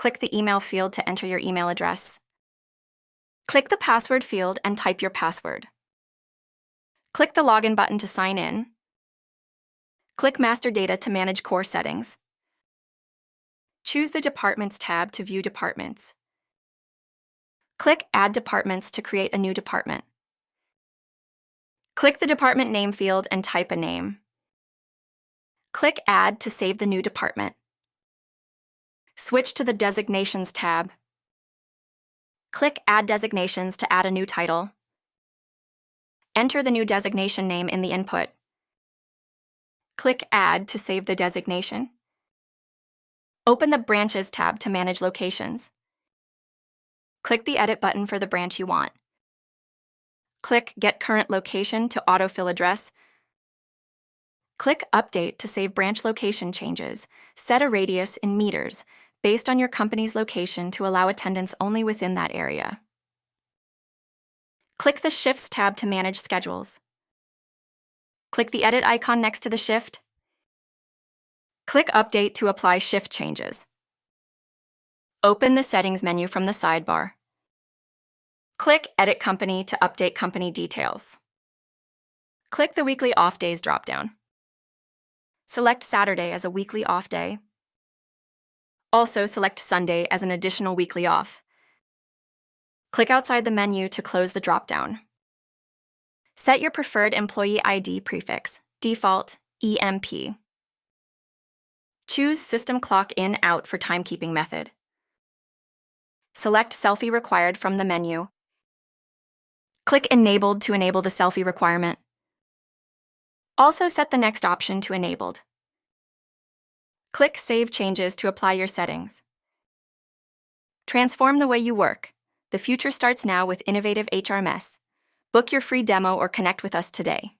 Click the email field to enter your email address. Click the password field and type your password. Click the login button to sign in. Click Master Data to manage core settings. Choose the Departments tab to view departments. Click Add Departments to create a new department. Click the department name field and type a name. Click Add to save the new department. Switch to the Designations tab. Click Add Designations to add a new title. Enter the new designation name in the input. Click Add to save the designation. Open the Branches tab to manage locations. Click the Edit button for the branch you want. Click Get Current Location to autofill address. Click Update to save branch location changes. Set a radius in meters based on your company's location to allow attendance only within that area. Click the Shifts tab to manage schedules. Click the Edit icon next to the shift. Click Update to apply shift changes. Open the Settings menu from the sidebar. Click Edit Company to update company details. Click the Weekly Off Days dropdown. Select Saturday as a weekly off day. Also select Sunday as an additional weekly off. Click outside the menu to close the dropdown. Set your preferred employee ID prefix, default EMP. Choose System Clock In/Out for timekeeping method. Select Selfie Required from the menu. Click Enabled to enable the selfie requirement. Also set the next option to Enabled. Click Save Changes to apply your settings. Transform the way you work. The future starts now with Innovative HRMS. Book your free demo or connect with us today.